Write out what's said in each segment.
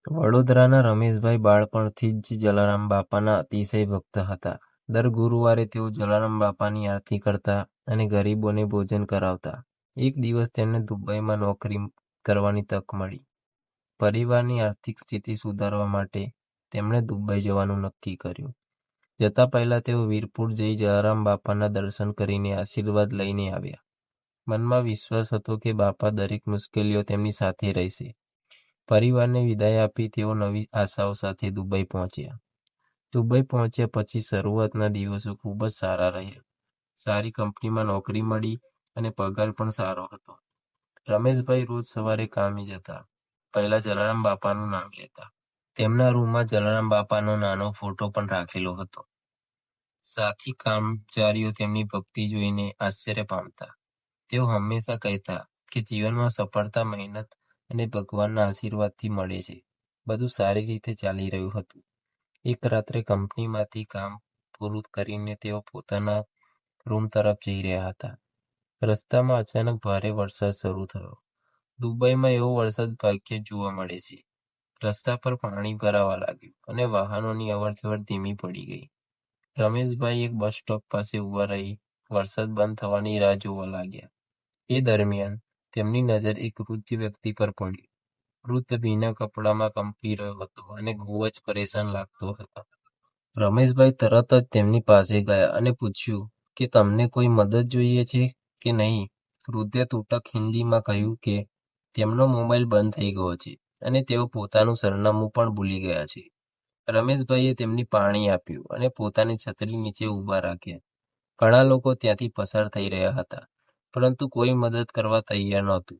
વડોદરાના રમેશભાઈ બાળપણથી જ જલારામ બાપાના અતિશય ભક્ત હતા. દર ગુરુવારે તેઓ જલારામ બાપાની આરતી કરતા અને ગરીબોને ભોજન કરાવતા. એક દિવસ તેમને દુબઈમાં નોકરી કરવાની તક મળી. પરિવારની આર્થિક સ્થિતિ સુધારવા માટે તેમણે દુબઈ જવાનું નક્કી કર્યું. જતા પહેલા તેઓ વીરપુર જઈ જલારામ બાપાના દર્શન કરીને આશીર્વાદ લઈને આવ્યા. મનમાં વિશ્વાસ હતો કે બાપા દરેક મુશ્કેલીઓ તેમની સાથે રહેશે. પરિવારને વિદાય આપી તેઓ નવી આશાઓ સાથે દુબઈ પહોંચ્યા. દુબઈ પહોંચ્યા પછી શરૂઆતના દિવસો ખૂબ જ સારા રહ્યા. સારી કંપનીમાં નોકરી મળી અને પગાર પણ સારો હતો. રમેશભાઈ રોજ સવારે કામે જતા. પહેલા જલારામ બાપાનું નામ લેતા. તેમના રૂમમાં જલારામ બાપાનો નાનો ફોટો પણ રાખેલો હતો. સાથી કામચારીઓ તેમની ભક્તિ જોઈને આશ્ચર્ય પામતા. તેઓ હંમેશા કહેતા કે જીવનમાં સફળતા મહેનત અને ભગવાનના આશીર્વાદથી મળે છે. બધું સારી રીતે ચાલી રહ્યું હતું. એક રાત્રે કંપનીમાંથી કામ પૂરું કરીને તેઓ પોતાના રૂમ તરફ જઈ રહ્યા હતા. રસ્તામાં અચાનક ભારે વરસાદ શરૂ થયો. દુબઈમાં એવો વરસાદ ભાગ્યે જ જોવા મળે છે. રસ્તા પર પાણી ભરાવા લાગ્યું અને વાહનોની અવરજવર ધીમી પડી ગઈ. રમેશભાઈ એક બસ સ્ટોપ પાસે ઊભા રહી વરસાદ બંધ થવાની રાહ જોવા લાગ્યા. એ દરમિયાન તેમની નજર એક વૃદ્ધ વ્યક્તિ પર પડી. વૃદ્ધ ભીના કપડામાં કંપી રહ્યો હતો અને ખૂબ જ પરેશાન લાગતો હતો. રમેશભાઈ તરત જ તેમની પાસે ગયા અને પૂછ્યું કે તમને કોઈ મદદ જોઈએ છે કે નહીં. વૃદ્ધે તૂટક હિન્દીમાં કહ્યું કે તેમનો મોબાઈલ બંધ થઈ ગયો છે અને તેઓ પોતાનું સરનામું પણ ભૂલી ગયા છે. રમેશભાઈએ તેમને પાણી આપ્યું અને પોતાની છત્રી નીચે ઊભા રાખ્યા. ઘણા લોકો ત્યાંથી પસાર થઈ રહ્યા હતા, પરંતુ કોઈ મદદ કરવા તૈયાર નહોતું.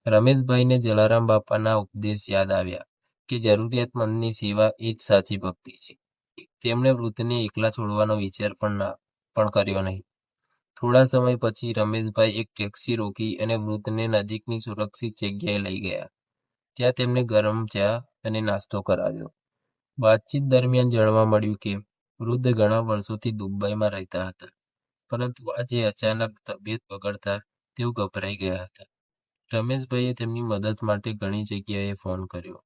રમેશભાઈને જલારામ બાપાના ઉપદેશ યાદ આવ્યા કે જરૂરિયાતમંદની સેવા એ જ સાચી ભક્તિ છે. તેમણે વૃદ્ધને એકલા છોડવાનો વિચાર પણ કર્યો નહીં. થોડા સમય પછી રમેશભાઈ એક ટેક્સી રોકી અને વૃદ્ધને નજીકની સુરક્ષિત જગ્યાએ લઈ ગયા. ત્યાં તેમને ગરમ ચા અને નાસ્તો કરાવ્યો. વાતચીત દરમિયાન જાણવા મળ્યું કે વૃદ્ધ ઘણા વર્ષોથી દુબઈમાં રહેતા હતા, પરંતુ આજે અચાનક તબિયત બગડતા તેઓ ગભરાઈ ગયા હતા. રમેશભાઈએ તેમની મદદ માટે ઘણી જગ્યાએ ફોન કર્યો.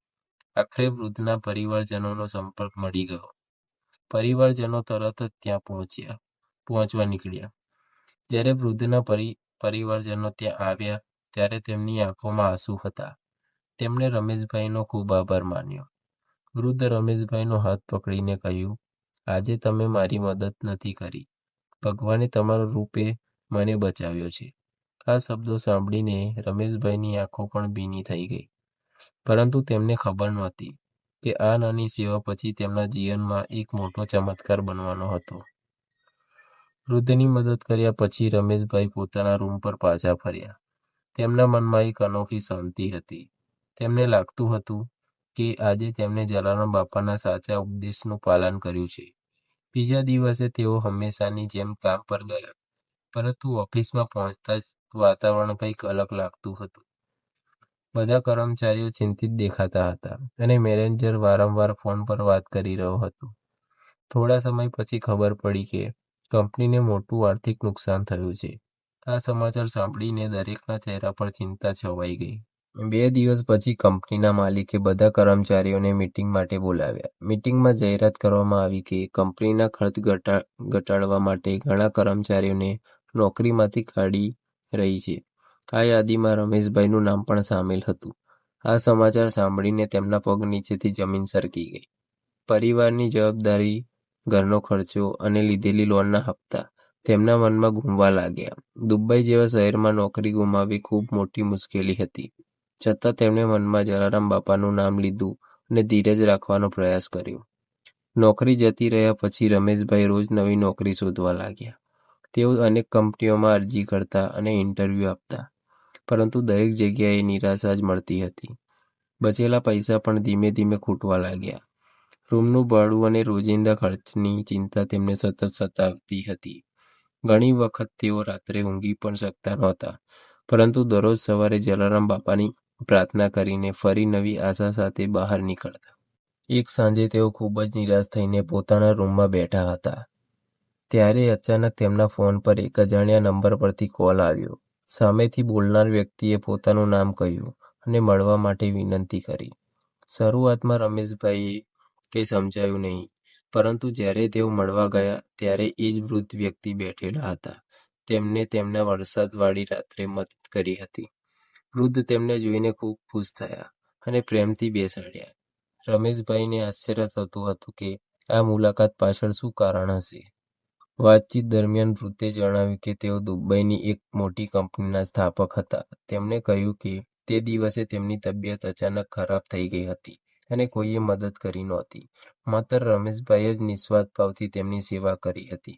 આખરે વૃદ્ધના પરિવારજનોનો સંપર્ક મળી ગયો. પરિવારજનો તરત જ ત્યાં પહોંચવા નીકળ્યા. જ્યારે વૃદ્ધના પરિવારજનો ત્યાં આવ્યા ત્યારે તેમની આંખોમાં આંસુ હતા. તેમણે રમેશભાઈનો ખૂબ આભાર માન્યો. વૃદ્ધ રમેશભાઈનો હાથ પકડીને કહ્યું, આજે તમે મારી મદદ નથી કરી, ભગવાને તમારા રૂપે મને બચાવ્યો છે. આ શબ્દો સાંભળીને રમેશભાઈની આંખો પણ ભીની થઈ ગઈ, પરંતુ તેમને ખબર નહોતી કે આ નાની સેવા પછી તેમના જીવનમાં એક મોટો ચમત્કાર બનવાનો હતો. વૃદ્ધની મદદ કર્યા પછી રમેશભાઈ પોતાના રૂમ પર પાછા ફર્યા. તેમના મનમાં એક અનોખી શાંતિ હતી. તેમને લાગતું હતું કે આજે તેમણે જલારામ બાપાના સાચા ઉપદેશનું પાલન કર્યું છે. બીજા દિવસે તેઓ હંમેશાની જેમ કામ પર ગયા, પરંતુ ઓફિસમાં પહોંચતા જ વાતાવરણ કંઈક અલગ લાગતું હતું. બધા કર્મચારીઓ ચિંતિત દેખાતા હતા અને મેનેજર વારંવાર ફોન પર વાત કરી રહ્યો હતો. થોડા સમય પછી ખબર પડી કે કંપનીને મોટું આર્થિક નુકસાન થયું છે. આ સમાચાર સાંભળીને દરેકના ચહેરા પર ચિંતા છવાઈ ગઈ. 2 દિવસ પછી કંપનીના માલિકે બધા કર્મચારીઓને મીટિંગ માટે બોલાવ્યા. મીટિંગમાં જાહેરાત કરવામાં આવી કે કંપનીના ખર્ચ ઘટાડવા માટે ઘણા કર્મચારીઓને નોકરીમાંથી કાઢી રહી છે. આ યાદીમાં રમેશભાઈનું નામ પણ સામેલ હતું. આ સમાચાર સાંભળીને તેમના પગ નીચેથી જમીન સરકી ગઈ. પરિવારની જવાબદારી, ઘરનો ખર્ચો અને લીધેલી લોનના હપ્તા તેમના મનમાં ઘૂમવા લાગ્યા. દુબઈ જેવા શહેરમાં નોકરી ગુમાવવી ખૂબ મોટી મુશ્કેલી હતી. છતાં તેમણે મનમાં જલારામ બાપાનું નામ લીધું અને ધીરજ રાખવાનો પ્રયાસ કર્યો. નોકરી જતી રહ્યા પછી રમેશભાઈ રોજ નવી નોકરી શોધવા લાગ્યા. તેઓ અનેક કંપનીઓમાં અરજી કરતા અને ઇન્ટરવ્યૂ આપતા, પરંતુ દરેક જગ્યાએ નિરાશા જ મળતી હતી. બચેલા પૈસા પણ ધીમે ધીમે ખૂટવા લાગ્યા. રૂમનું ભાડું અને રોજિંદા ખર્ચની ચિંતા તેમને સતત સતાવતી હતી. ઘણી વખત તેઓ રાત્રે ઊંઘી પણ શકતા નહોતા, પરંતુ દરરોજ સવારે જલારામ બાપાની પ્રાર્થના કરીને ફરી નવી આશા સાથે બહાર નીકળતા. એક સાંજે તેઓ ખૂબ જ નિરાશ થઈને પોતાના રૂમમાં બેઠા હતા. ત્યારે અચાનક તેમના ફોન પર એક અજાણ્યા નંબર પરથી કોલ આવ્યો. સામેથી બોલનાર વ્યક્તિએ પોતાનું નામ કહ્યું અને મળવા માટે વિનંતી કરી. શરૂઆતમાં રમેશભાઈએ કંઈ સમજાયું નહીં, પરંતુ જ્યારે તેઓ મળવા ગયા ત્યારે એ જ વૃદ્ધ વ્યક્તિ બેઠેલા હતા. તેમને તેમના વરસાદવાળી રાત્રે મદદ કરી હતી. વૃદ્ધ તેમને જોઈને ખૂબ ખુશ થયા અને પ્રેમથી બેસાડ્યા. રમેશભાઈને આશ્ચર્ય થતું હતું કે આ મુલાકાત પાછળ શું કારણ હશે. વાતચીત દરમિયાન વૃદ્ધે જણાવ્યું કે તેઓ દુબઈની એક મોટી કંપનીના સ્થાપક હતા. તેમણે કહ્યું કે તે દિવસે તેમની તબિયત અચાનક ખરાબ થઈ ગઈ હતી અને કોઈએ મદદ કરી નહોતી. માત્ર રમેશભાઈએ જ નિસ્વાર્થ ભાવથી તેમની સેવા કરી હતી.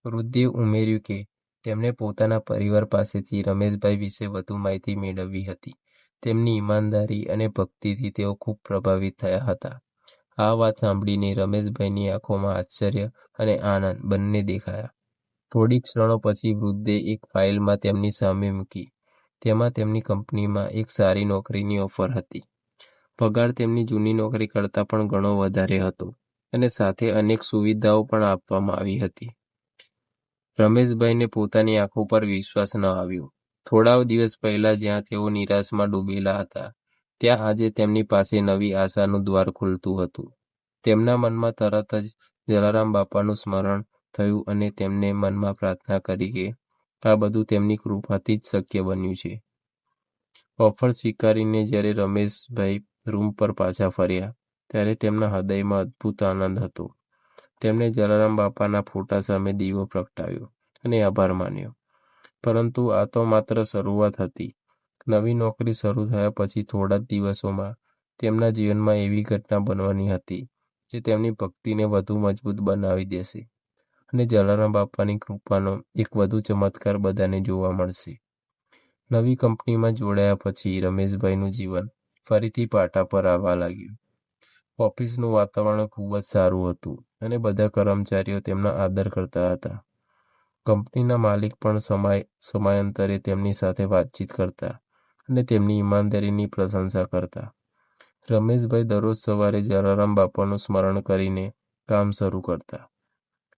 વૃદ્ધે ઉમેર્યું કે તેમણે પોતાના પરિવાર પાસેથી રમેશભાઈ વિશે વધુ માહિતી મેળવી હતી. તેમની ઈમાનદારી અને ભક્તિથી તેઓ ખૂબ પ્રભાવિત થયા હતા. આ વાત સાંભળીને રમેશભાઈની આંખોમાં આશ્ચર્ય અને આનંદ બંને દેખાયા. થોડીક ક્ષણો પછી વૃદ્ધે એક ફાઇલમાં તેમની સામે મૂકી. તેમાં તેમની કંપનીમાં એક સારી નોકરીની ઓફર હતી. પગાર તેમની જૂની નોકરી કરતાં પણ ઘણો વધારે હતો અને સાથે અનેક સુવિધાઓ પણ આપવામાં આવી હતી. રમેશભાઈને પોતાની આંખો પર વિશ્વાસ ન આવ્યો. થોડા દિવસ પહેલા જ્યાં તેઓ નિરાશમાં ડૂબેલા હતા, ત્યાં આજે તેમની પાસે નવી આશાનું દ્વાર ખુલતું હતું. તેમના મનમાં તરત જ જલારામ બાપાનું સ્મરણ થયું અને તેમને મનમાં પ્રાર્થના કરી કે આ બધું તેમની કૃપાથી જ શક્ય બન્યું છે. ઓફર સ્વીકારીને જ્યારે રમેશભાઈ રૂમ પર પાછા ફર્યા, ત્યારે તેમના હૃદયમાં અદ્ભુત આનંદ હતો. તેમણે જલારામ બાપાના ફોટા સામે દીવો પ્રગટાવ્યો અને આભાર માન્યો. પરંતુ આ તો માત્ર શરૂઆત હતી. નવી નોકરી શરૂ થયા પછી થોડા જ દિવસોમાં તેમના જીવનમાં એવી ઘટના બનવાની હતી જે તેમની ભક્તિને વધુ મજબૂત બનાવી દેશે અને જલારામ બાપાની કૃપાનો એક વધુ ચમત્કાર બધાને જોવા મળશે. નવી કંપનીમાં જોડાયા પછી રમેશભાઈનું જીવન ફરીથી પાટા પર આવવા લાગ્યું. ઓફિસનું વાતાવરણ ખૂબ જ સારું હતું અને બધા કર્મચારીઓ તેમના આદર કરતા હતા. કંપનીના માલિક પણ સમયાંતરે તેમની સાથે વાતચીત કરતા અને તેમની ઈમાનદારીની પ્રશંસા કરતા. રમેશભાઈ દરરોજ સવારે જલારામ બાપાનું સ્મરણ કરીને કામ શરૂ કરતા.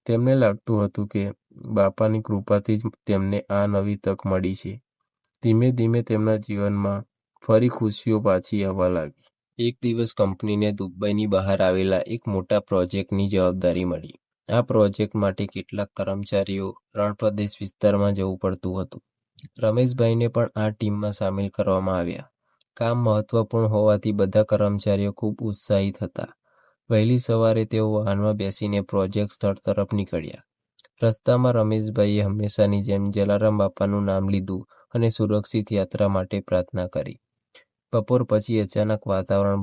તેમને લાગતું હતું કે બાપાની કૃપાથી જ તેમને આ નવી તક મળી છે. ધીમે ધીમે તેમના જીવનમાં ફરી ખુશીઓ પાછી આવવા લાગી. એક દિવસ કંપનીને દુબઈની બહાર આવેલા એક મોટા પ્રોજેક્ટની જવાબદારી મળી. આ પ્રોજેક્ટ માટે કેટલાક કર્મચારીઓ રણપ્રદેશ વિસ્તારમાં જવું પડતું હતું. રમેશભાઈને પણ આ ટીમમાં સામેલ કરવામાં આવ્યા. કામ મહત્વપૂર્ણ હોવાથી બધા કર્મચારીઓ ખૂબ ઉત્સાહિત હતા. વહેલી સવારે તેઓ વાહનમાં બેસીને પ્રોજેક્ટ સ્થળ તરફ નીકળ્યા. રસ્તામાં રમેશભાઈએ હંમેશાની જેમ જલારામ બાપાનું નામ લીધું અને સુરક્ષિત યાત્રા માટે પ્રાર્થના કરી. બપોર પછી અચાનક વાતાવરણ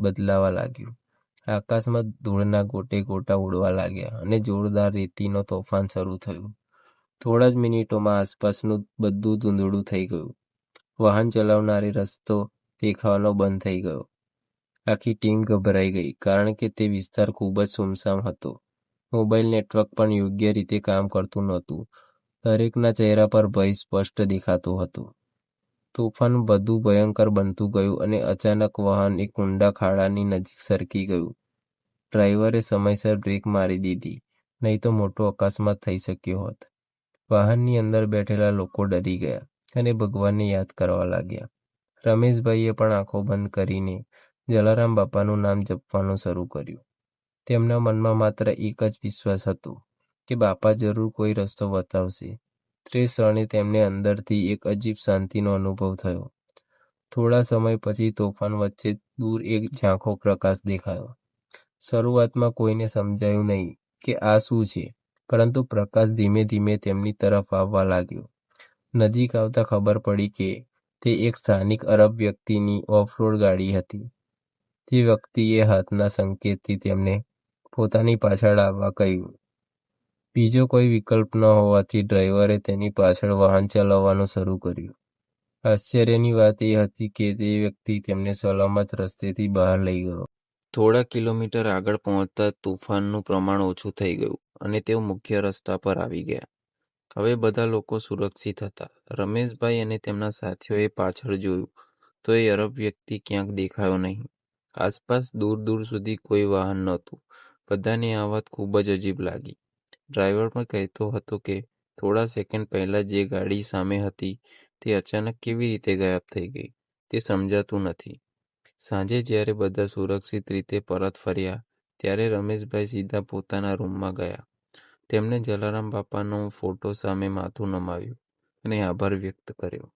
બદલાવા લાગ્યું. આકાશમાં ધૂળના ગોટે ગોટા ઉડવા લાગ્યા અને જોરદાર રેતીનો તોફાન શરૂ થયું. થોડા જ મિનિટોમાં આસપાસનું બધું ધૂંધળું થઈ ગયું. વાહન ચલાવનારે રસ્તો દેખાવાનો બંધ થઈ ગયો. આખી ટીમ ગભરાઈ ગઈ કારણ કે તે વિસ્તાર ખૂબ જ સુમસામ હતો. મોબાઈલ નેટવર્ક પણ યોગ્ય રીતે કામ કરતું નહોતું. દરેકના ચહેરા પર ભય સ્પષ્ટ દેખાતો હતો. તોફાન વધુ ભયંકર બનતું ગયું અને અચાનક વાહન એક ઊંડા ખાડાની નજીક સરકી ગયું. ડ્રાઈવરે સમયસર બ્રેક મારી દીધી, નહીં તો મોટો અકસ્માત થઈ શક્યો હોત. વાહનની અંદર બેઠેલા લોકો ડરી ગયા અને ભગવાનને યાદ કરવા લાગ્યા. રમેશભાઈએ પણ આંખો બંધ કરીને જલારામ બાપાનું નામ જપવાનું શરૂ કર્યું. તેમના મનમાં માત્ર એક જ વિશ્વાસ હતો કે બાપા જરૂર કોઈ રસ્તો બતાવશે. તે ક્ષણે તેમને અંદરથી એક અજીબ શાંતિનો અનુભવ થયો. થોડા સમય પછી તોફાન વચ્ચે દૂર એક ઝાંખો પ્રકાશ દેખાયો. શરૂઆતમાં કોઈને સમજાયું નહીં કે આ શું છે, પરંતુ પ્રકાશ ધીમે ધીમે તેમની તરફ આવવા લાગ્યો. નજીક આવતા ખબર પડી કે તે એક સ્થાનિક અરબ વ્યક્તિની ઓફ-રોડ ગાડી હતી. તે વ્યક્તિએ હાથના સંકેતથી તેમને પોતાની પાછળ આવવા કહ્યું. બીજો કોઈ વિકલ્પ ન હોવાથી ડ્રાઈવરે તેની પાછળ વાહન ચલાવવાનું શરૂ કર્યું. આશ્ચર્યની વાત એ હતી કે તે વ્યક્તિ તેમને સલામત રસ્તેથી બહાર લઈ ગયો. થોડા કિલોમીટર આગળ પહોંચતા તોફાનનું પ્રમાણ ઓછું થઈ ગયું અને તેઓ મુખ્ય રસ્તા પર આવી ગયા. હવે બધા લોકો સુરક્ષિત હતા. રમેશભાઈ અને તેમના સાથીઓએ પાછળ જોયું તો એ અરબ વ્યક્તિ ક્યાંક દેખાયો નહીં. આસપાસ દૂર દૂર સુધી કોઈ વાહન નહોતું. બધાને આ વાત ખૂબ જ અજીબ લાગી. ડ્રાઈવર પણ કહેતો હતો કે થોડા સેકન્ડ પહેલા જે ગાડી સામે હતી તે અચાનક કેવી રીતે ગાયબ થઈ ગઈ તે સમજાતું નથી. સાંજે જ્યારે બધા સુરક્ષિત રીતે પરત ફર્યા ત્યારે રમેશભાઈ સીધા પોતાના રૂમમાં ગયા. તેમણે જલારામ બાપાનો ફોટો સામે માથું નમાવ્યું અને આભાર વ્યક્ત કર્યો.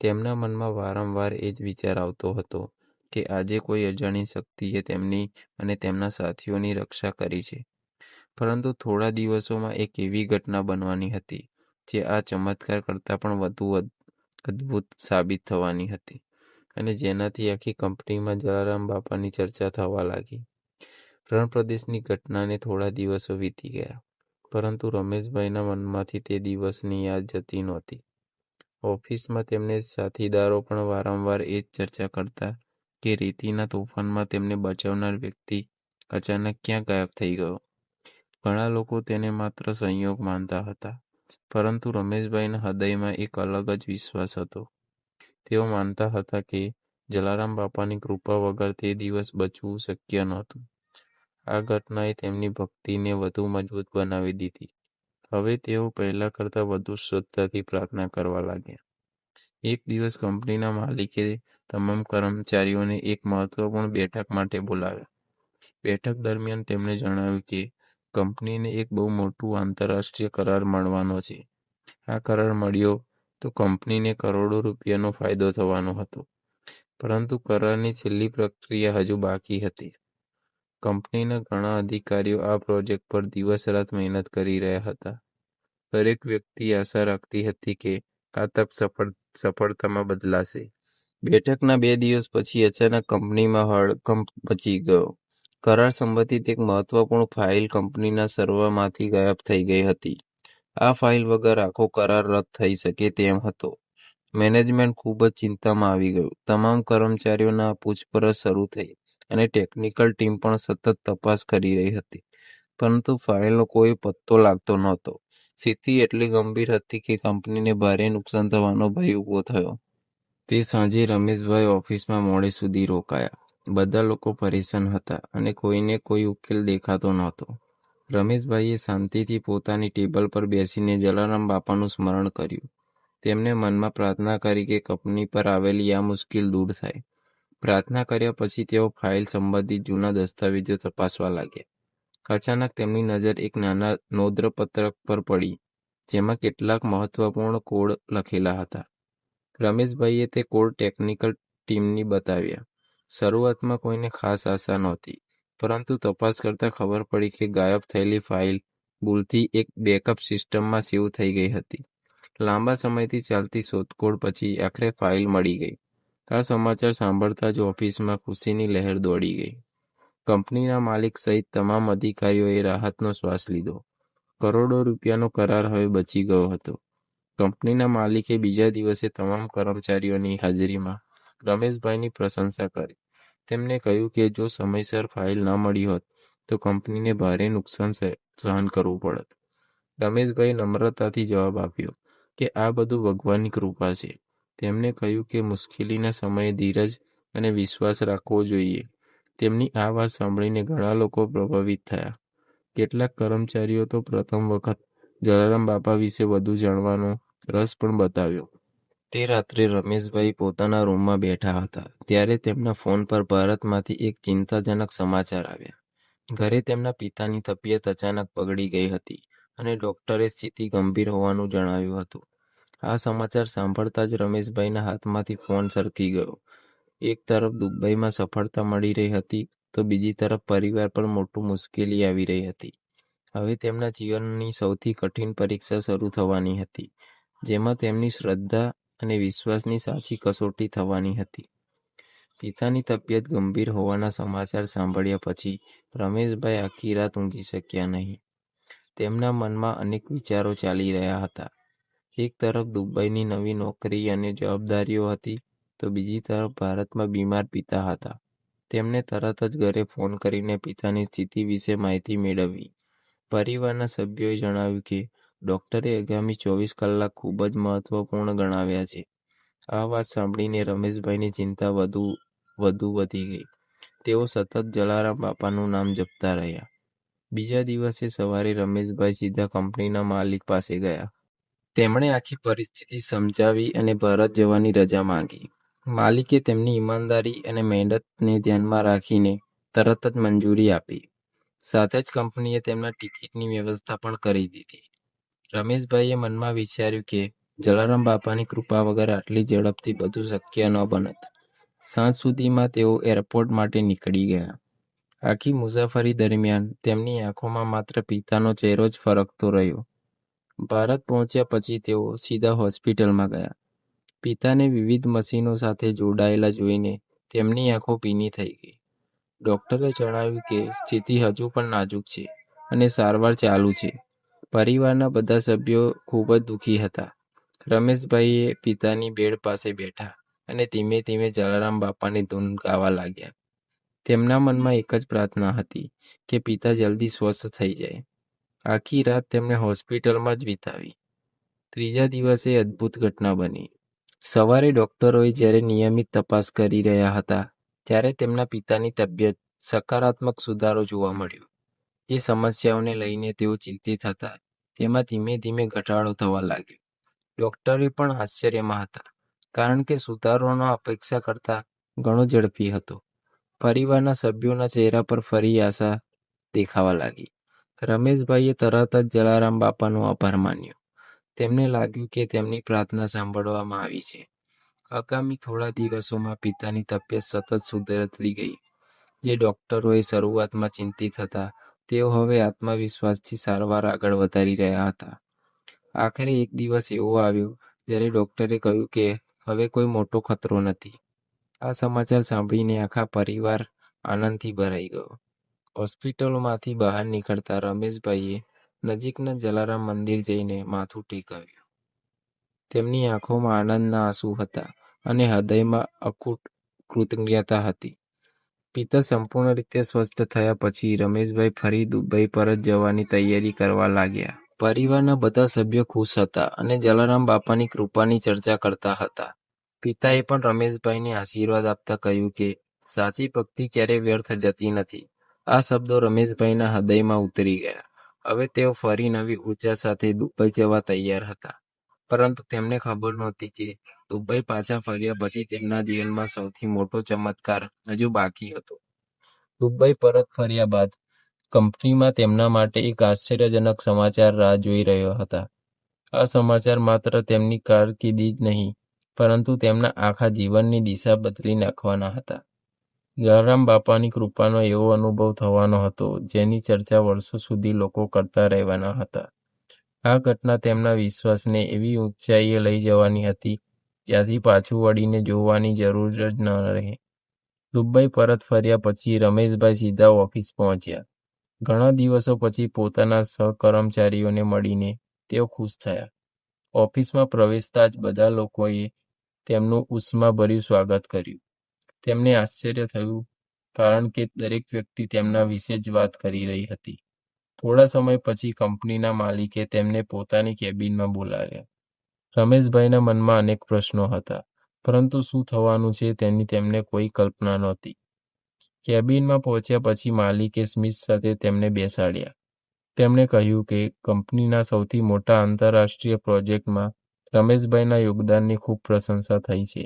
તેમના મનમાં વારંવાર એ જ વિચાર આવતો હતો કે આજે કોઈ અજાણી શક્તિએ તેમની અને તેમના સાથીઓની રક્ષા કરી છે. પરંતુ થોડા દિવસોમાં એક એવી ઘટના બનવાની હતી જે આ ચમત્કાર કરતાં પણ વધુ અદ્ભુત સાબિત થવાની હતી અને જેનાથી આખી કંપનીમાં જલારામ બાપાની ચર્ચા થવા લાગી. રણ પ્રદેશની ઘટનાને થોડા દિવસો વીતી ગયા, પરંતુ રમેશભાઈના મનમાંથી તે દિવસની યાદ જતી નહોતી. ઓફિસમાં તેમને સાથીદારો પણ વારંવાર એ જ ચર્ચા કરતા કે રેતીના તોફાનમાં તેમને બચાવનાર વ્યક્તિ અચાનક ક્યાં ગાયબ થઈ ગયો. ઘણા લોકો તેને માત્ર સંયોગ માનતા હતા, પરંતુ રમેશભાઈના હૃદયમાં એક અલગ જ વિશ્વાસ હતો. તેઓ માનતા હતા કે જલારામ બાપાની કૃપા વગર તે દિવસ બચવું શક્ય નહોતું. આ ઘટનાએ તેમની ભક્તિને વધુ મજબૂત બનાવી દીધી. હવે તેઓ પહેલા કરતાં વધુ શ્રદ્ધાથી પ્રાર્થના કરવા લાગ્યા. એક દિવસ કંપનીના માલિકે તમામ કર્મચારીઓને એક મહત્વપૂર્ણ બેઠક માટે બોલાવ્યા. બેઠક દરમિયાન તેમણે જણાવ્યું કે કંપનીને એક બહુ મોટું આંતરરાષ્ટ્રીય કરાર મળવાનો છે. આ કરાર મળ્યો તો કંપનીને કરોડો રૂપિયાનો ફાયદો થવાનો હતો, પરંતુ કરારની છેલ્લી પ્રક્રિયા હજુ બાકી હતી. કંપનીના ઘણા અધિકારીઓ આ પ્રોજેક્ટ પર દિવસ રાત મહેનત કરી રહ્યા હતા. દરેક વ્યક્તિ આશા રાખતી હતી કે આ તક સફળતામાં બદલાશે. બેઠકના 2 દિવસ પછી અચાનક કંપનીમાં હડકંપ મચી ગયો. કરાર સંબંધિત એક મહત્વપૂર્ણ ફાઇલ કંપનીના સર્વરમાંથી ગાયબ થઈ ગઈ હતી. આ ફાઇલ વગર આખો કરાર રદ થઈ શકે તેમ હતો. મેનેજમેન્ટ ખૂબ જ ચિંતામાં આવી ગયું. તમામ કર્મચારીઓના પૂછપરછ શરૂ થઈ અને ટેકનિકલ ટીમ પણ સતત તપાસ કરી રહી હતી, પરંતુ ફાઇલનો કોઈ પત્તો લાગતો નહોતો. સ્થિતિ એટલી ગંભીર હતી કે કંપનીને ભારે નુકસાન થવાનો ભય ઊભો થયો. તે સાંજે રમેશભાઈ ઓફિસમાં મોડે સુધી રોકાયા. બધા લોકો પરેશાન હતા અને કોઈને કોઈ ઉકેલ દેખાતો નહોતો. રમેશભાઈએ શાંતિથી પોતાની ટેબલ પર બેસીને જલારામ બાપાનું સ્મરણ કર્યું. તેમને મનમાં પ્રાર્થના કરી કે કંપની પર આવેલી આ મુશ્કેલ દૂર થાય. પ્રાર્થના કર્યા પછી તેઓ ફાઇલ સંબંધિત જૂના દસ્તાવેજો તપાસવા લાગ્યા. અચાનક તેમની નજર એક નાના નોંધપત્રક પર પડી, જેમાં કેટલાક મહત્વપૂર્ણ કોડ લખેલા હતા. રમેશભાઈએ તે કોડ ટેકનિકલ ટીમને બતાવ્યા. શરૂઆતમાં કોઈને ખાસ આશા નહોતી, પરંતુ તપાસ કરતાં ખબર પડી કે ગાયબ થયેલી ફાઇલ ભૂલથી એક બેકઅપ સિસ્ટમમાં સેવ થઈ ગઈ હતી. લાંબા સમયથી ચાલતી શોધખોળ પછી આખરે ફાઇલ મળી ગઈ. આ સમાચાર સાંભળતા જ ઓફિસમાં ખુશીની લહેર દોડી ગઈ. કંપનીના માલિક સહિત તમામ અધિકારીઓએ રાહતનો શ્વાસ લીધો. કરોડો રૂપિયાનો કરાર હવે બચી ગયો હતો. કંપનીના માલિકે બીજા દિવસે તમામ કર્મચારીઓની હાજરીમાં રમેશભાઈની પ્રશંસા કરી. તેમને કહ્યું કે જો સમયસર ફાઇલ ન મળી હોત તો કંપનીને ભારે નુકસાન સહન કરવું પડત. રમેશભાઈએ નમ્રતાથી જવાબ આપ્યો કે આ બધું ભગવાનની કૃપા છે. તેમણે કહ્યું કે મુશ્કેલીના સમયે ધીરજ અને વિશ્વાસ રાખવો જોઈએ. તેમની આ વાત સાંભળીને ઘણા લોકો પ્રભાવિત થયા. કેટલાક કર્મચારીઓ તો પ્રથમ વખત જલારામ બાપા વિશે વધુ જાણવાનો રસ પણ બતાવ્યો. તે રાત્રે રમેશભાઈ પોતાના રૂમમાં બેઠા હતા ત્યારે તેમના ફોન પર ભારતમાંથી એક ચિંતાજનક સમાચાર આવ્યા. ઘરે તેમના પિતાની તબિયત અચાનક બગડી ગઈ હતી અને ડોક્ટરે સ્થિતિ ગંભીર હોવાનું જણાવ્યું હતું. આ સમાચાર સાંભળતા જ રમેશભાઈના હાથમાંથી ફોન સરકી ગયો. એક તરફ દુબઈમાં સફળતા મળી રહી હતી તો બીજી તરફ પરિવાર પર મોટી મુશ્કેલી આવી રહી હતી. હવે તેમના જીવનની સૌથી કઠિન પરીક્ષા શરૂ થવાની હતી, જેમાં તેમની શ્રદ્ધા અને વિશ્વાસની સાચી કસોટી થવાની હતી. પિતાની તબિયત ગંભીર હોવાના સમાચાર સાંભળ્યા પછી રમેશભાઈ આખી રાત ઊંઘી શક્યા નહીં. તેમના મનમાં અનેક વિચારો ચાલી રહ્યા હતા. એક તરફ દુબઈની નવી નોકરી અને જવાબદારીઓ હતી તો બીજી તરફ ભારતમાં બીમાર પિતા હતા. તેમને તરત જ ઘરે ફોન કરીને પિતાની સ્થિતિ વિશે માહિતી મેળવી. પરિવારના સભ્યોએ જણાવ્યું કે ડોક્ટરે આગામી 24 કલાક ખૂબ જ મહત્વપૂર્ણ ગણાવ્યા છે. આ વાત સાંભળીને રમેશભાઈની ચિંતા વધુ વધી ગઈ. તેઓ સતત જલારામ બાપાનું નામ જપતા રહ્યા. બીજા દિવસે સવારે રમેશભાઈ સીધા કંપનીના માલિક પાસે ગયા. તેમણે આખી પરિસ્થિતિ સમજાવી અને ભારત જવાની રજા માંગી. માલિકે તેમની ઈમાનદારી અને મહેનતને ધ્યાનમાં રાખીને તરત જ મંજૂરી આપી. સાથે જ કંપનીએ તેમના ટિકિટની વ્યવસ્થા પણ કરી દીધી. રમેશભાઈએ મનમાં વિચાર્યું કે જલારામ બાપાની કૃપા વગર આટલી ઝડપથી બધું શક્ય ન બનત. સાંજ સુધીમાં તેઓ એરપોર્ટ માટે નીકળી ગયા. આખી મુસાફરી દરમિયાન તેમની આંખોમાં માત્ર પિતાનો ચહેરો જ ફરકતો રહ્યો. ભારત પહોંચ્યા પછી તેઓ સીધા હોસ્પિટલમાં ગયા. પિતાને વિવિધ મશીનો સાથે જોડાયેલા જોઈને તેમની આંખો ભીની થઈ ગઈ. ડૉક્ટરે જણાવ્યું કે સ્થિતિ હજુ પણ નાજુક છે અને સારવાર ચાલુ છે. પરિવારના બધા સભ્યો ખૂબ જ દુઃખી હતા. રમેશભાઈએ પિતાની બેડ પાસે બેઠા અને ધીમે ધીમે જલારામ બાપાની ધૂન ગાવા લાગ્યા. તેમના મનમાં એક જ પ્રાર્થના હતી કે પિતા જલ્દી સ્વસ્થ થઈ જાય. આખી રાત તેમણે હોસ્પિટલમાં જ વિતાવી. ત્રીજા દિવસે અદ્ભુત ઘટના બની. સવારે ડૉક્ટરોએ જ્યારે નિયમિત તપાસ કરી રહ્યા હતા ત્યારે તેમના પિતાની તબિયત સકારાત્મક સુધારો જોવા મળ્યો. જે સમસ્યાઓને લઈને તેઓ ચિંતિત હતા તેમાં ધીમે ધીમે ઘટાડો થવા લાગ્યો. ડૉક્ટરે પણ આશ્ચર્યમાં હતા કારણ કે સુધારોનો અપેક્ષા કરતાં ઘણો ઝડપી હતો. પરિવારના સભ્યોના ચહેરા પર ફરી આશા દેખાવા લાગી. રમેશભાઈએ તરત જ જલારામ બાપાનો આભાર માન્યો. તેમને લાગ્યું કે તેમની પ્રાર્થના સાંભળવામાં આવી છે. આગામી થોડા દિવસોમાં પિતાની તબિયત સતત સુધરતી ગઈ. જે ડૉક્ટરોએ શરૂઆતમાં ચિંતિત હતા તેઓ હવે આત્મવિશ્વાસથી સારવાર આગળ વધારી રહ્યા હતા. આખરે એક દિવસ એવો આવ્યો જ્યારે ડૉક્ટરે કહ્યું કે હવે કોઈ મોટો ખતરો નથી. આ સમાચાર સાંભળીને આખા પરિવાર આનંદથી ભરાઈ ગયો. હોસ્પિટલમાંથી બહાર નીકળતા રમેશભાઈએ નજીકના જલારામ મંદિર જઈને માથું ટેકવ્યું. તેમની આંખોમાં આનંદના આંસુ હતા અને હૃદયમાં અખૂટ કૃતજ્ઞતા હતી. પિતા સંપૂર્ણ રીતે સ્વસ્થ થયા પછી રમેશભાઈ ફરી દુબઈ પરત જવાની તૈયારી કરવા લાગ્યા. પરિવારના બધા સભ્યો ખુશ હતા અને જલારામ બાપાની કૃપાની ચર્ચા કરતા હતા. પિતાએ પણ રમેશભાઈને આશીર્વાદ આપતા કહ્યું કે સાચી ભક્તિ ક્યારેય વ્યર્થ જતી નથી. આ શબ્દો રમેશભાઈના હૃદયમાં ઉતરી ગયા. હવે તેઓ ફરી નવી ઉર્જા સાથે દુબઈ જવા તૈયાર હતા. પરંતુ તેમને ખબર નહોતી કે દુબઈ પાછા ફર્યા પછી તેમના જીવનમાં સૌથી મોટો ચમત્કાર હજુ બાકી હતો. દુબઈ પરત ફર્યા બાદ કંપનીમાં તેમના માટે એક આશ્ચર્યજનક સમાચાર રાહ જોઈ રહ્યો હતા. આ સમાચાર માત્ર તેમની કારકિર્દી જ નહીં પરંતુ તેમના આખા જીવનની દિશા બદલી નાખવાના હતા. જલારામ બાપાની કૃપાનો એવો અનુભવ થવાનો હતો જેની ચર્ચા વર્ષો સુધી લોકો કરતા રહેવાના હતા. આ ઘટના તેમના વિશ્વાસને એવી ઊંચાઈએ લઈ જવાની હતી જ્યાંથી પાછું વળીને જોવાની જરૂર જ ન રહે. દુબઈ પરત ફર્યા પછી રમેશભાઈ સીધા ઓફિસ પહોંચ્યા. ઘણા દિવસો પછી પોતાના સહકર્મચારીઓને મળીને તેઓ ખુશ થયા. ઓફિસમાં પ્રવેશતા જ બધા લોકોએ તેમનું ઉષ્માભર્યું સ્વાગત કર્યું. તેમને આશ્ચર્ય થયું કારણ કે દરેક વ્યક્તિ તેમના વિશે જ વાત કરી રહી હતી. થોડા સમય પછી કંપનીના માલિકે તેમને પોતાની કેબિનમાં બોલાવ્યા. રમેશભાઈના મનમાં અનેક પ્રશ્નો હતા પરંતુ શું થવાનું છે તેની તેમને કોઈ કલ્પના નહોતી. કેબિનમાં પહોંચ્યા પછી માલિકે સ્મિત સાથે તેમને બેસાડ્યા. તેમણે કહ્યું કે કંપનીના સૌથી મોટા આંતરરાષ્ટ્રીય પ્રોજેક્ટમાં રમેશભાઈના યોગદાનની ખૂબ પ્રશંસા થઈ છે.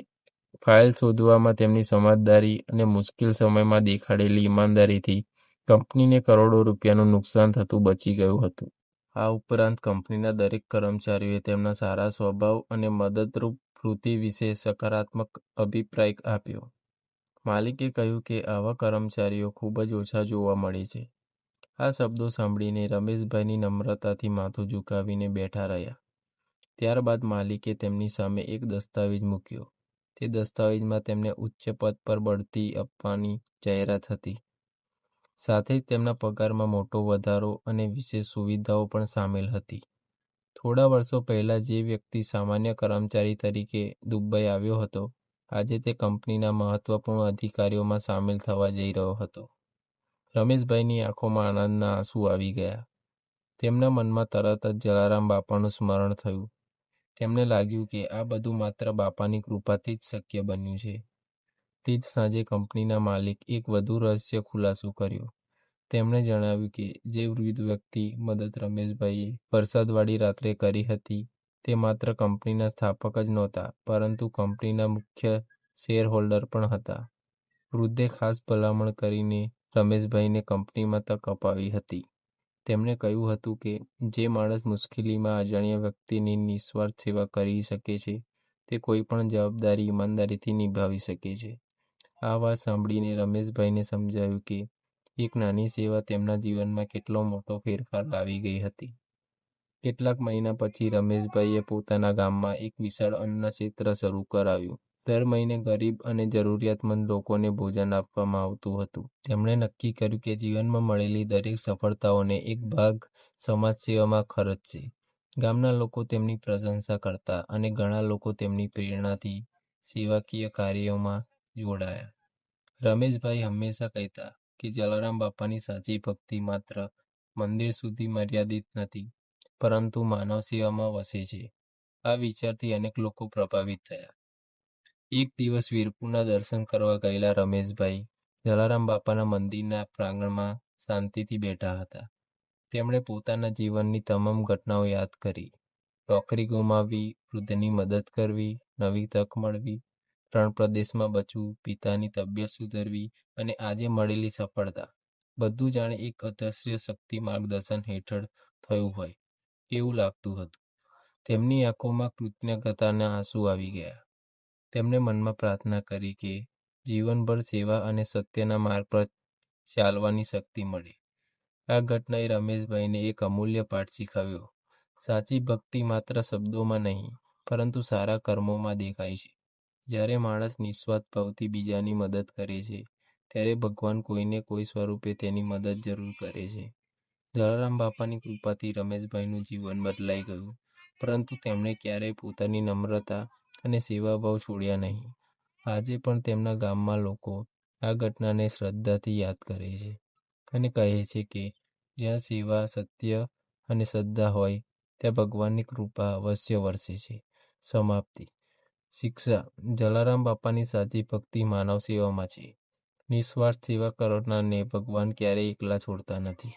ફાઇલ શોધવામાં તેમની સમજદારી અને મુશ્કેલ સમયમાં દેખાડેલી ઈમાનદારીથી કંપનીને કરોડો રૂપિયાનું નુકસાન થતું બચી ગયું હતું. આ ઉપરાંત કંપનીના દરેક કર્મચારીઓએ તેમના સારા સ્વભાવ અને મદદરૂપ વૃત્તિ વિશે સકારાત્મક અભિપ્રાય આપ્યો. માલિકે કહ્યું કે આવા કર્મચારીઓ ખૂબ જ ઓછા જોવા મળે છે. આ શબ્દો સાંભળીને રમેશભાઈની નમ્રતાથી માથું ઝુકાવીને બેઠા રહ્યા. ત્યારબાદ માલિકે તેમની સામે એક દસ્તાવેજ મૂક્યો. તે દસ્તાવેજમાં તેમને ઉચ્ચ પદ પર બઢતી આપવાની જાહેરાત હતી. સાથે જ તેમના પગારમાં મોટો વધારો અને વિશેષ સુવિધાઓ પણ સામેલ હતી. થોડા વર્ષો પહેલા જે વ્યક્તિ સામાન્ય કર્મચારી તરીકે દુબઈ આવ્યો હતો આજે તે કંપનીના મહત્વપૂર્ણ અધિકારીઓમાં સામેલ થવા જઈ રહ્યો હતો. રમેશભાઈની આંખોમાં આનંદના આંસુ આવી ગયા. તેમના મનમાં તરત જ જલારામ બાપાનું સ્મરણ થયું. તેમને લાગ્યું કે આ બધું માત્ર બાપાની કૃપાથી જ શક્ય બન્યું છે. તે જ સાંજે કંપનીના માલિક એક વધુ રહસ્ય ખુલાસો કર્યો. તેમણે જણાવ્યું કે જે વૃદ્ધ વ્યક્તિ મદદ રમેશભાઈએ વરસાદવાળી રાત્રે કરી હતી તે માત્ર કંપનીના સ્થાપક જ નહોતા પરંતુ કંપનીના મુખ્ય શેર હોલ્ડર પણ હતા. વૃદ્ધે ખાસ ભલામણ કરીને રમેશભાઈને કંપનીમાં તક અપાવી હતી. તેમણે કહ્યું હતું કે જે માણસ મુશ્કેલીમાં અજાણ્યા વ્યક્તિની નિસ્વાર્થ સેવા કરી શકે છે તે કોઈ પણ જવાબદારી ઈમાનદારીથી નિભાવી શકે છે. આ વાત સાંભળીને રમેશભાઈને સમજાયું કે એક નાની સેવા તેમના જીવનમાં કેટલો મોટો ફેરફાર લાવી ગઈ હતી. કેટલાક મહિના પછી રમેશભાઈએ પોતાના ગામમાં એક વિશાળ અન્ન ક્ષેત્ર શરૂ કરાવ્યું. દર મહિને ગરીબ અને જરૂરિયાતમંદ લોકોને ભોજન આપવામાં આવતું હતું. તેમણે નક્કી કર્યું કે જીવનમાં મળેલી દરેક સફળતાઓનો એક ભાગ સમાજ સેવામાં ખર્ચશે. ગામના લોકો તેમની પ્રશંસા કરતા અને ઘણા લોકો તેમની પ્રેરણાથી સેવાકીય કાર્યોમાં જોડાયા. રમેશભાઈ હંમેશા કહેતા કે જલારામ બાપાની સાચી ભક્તિ માત્ર મંદિર સુધી મર્યાદિત નથી, પરંતુ માનવ સેવામાં વસે છે. આ વિચારથી અનેક લોકો પ્રભાવિત થયા. એક દિવસ વીરપુરના દર્શન કરવા ગયેલા રમેશભાઈ જલારામ બાપાના મંદિરના પ્રાંગણમાં શાંતિથી બેઠા હતા. તેમણે પોતાના જીવનની તમામ ઘટનાઓ યાદ કરી. નોકરી ગુમાવવી, વૃદ્ધની મદદ કરવી, નવી તક મળવી, રણ પ્રદેશમાં બચવું, પિતાની તબિયત સુધરવી અને આજે મળેલી સફળતા, બધું જાણે એક અદૃશ્ય શક્તિ માર્ગદર્શન હેઠળ થયું હોય એવું લાગતું હતું. તેમની આંખોમાં કૃતજ્ઞતાના આંસુ આવી ગયા. તેમણે મનમાં પ્રાર્થના કરી કે જીવનભર સેવા અને સત્યના માર્ગ પર ચાલવાની શક્તિ મળે. આ ઘટનાએ રમેશભાઈને એક અમૂલ્ય પાઠ શીખવ્યો. સાચી ભક્તિ માત્ર શબ્દોમાં નહીં, પરંતુ સારા કર્મોમાં દેખાય છે. જ્યારે માણસ નિસ્વાર્થ ભાવથી બીજાની મદદ કરે છે, ત્યારે ભગવાન કોઈને કોઈ સ્વરૂપે તેની મદદ જરૂર કરે છે. જલારામ બાપાની કૃપાથી રમેશભાઈનું જીવન બદલાઈ ગયું, પરંતુ તેમણે ક્યારેય પોતાની નમ્રતા અને સેવાભાવ છોડ્યા નહીં. આજે પણ તેમના ગામમાં લોકો આ ઘટનાને શ્રદ્ધાથી યાદ કરે છે અને કહે છે કે જ્યાં સેવા, સત્ય અને શ્રદ્ધા હોય ત્યાં ભગવાનની કૃપા અવશ્ય વરસે છે. સમાપ્તિ. શિક્ષા. જલારામ બાપાની સાચી ભક્તિ માનવ સેવામાં છે. નિસ્વાર્થ સેવા કરનારને ભગવાન ક્યારેય એકલા છોડતા નથી.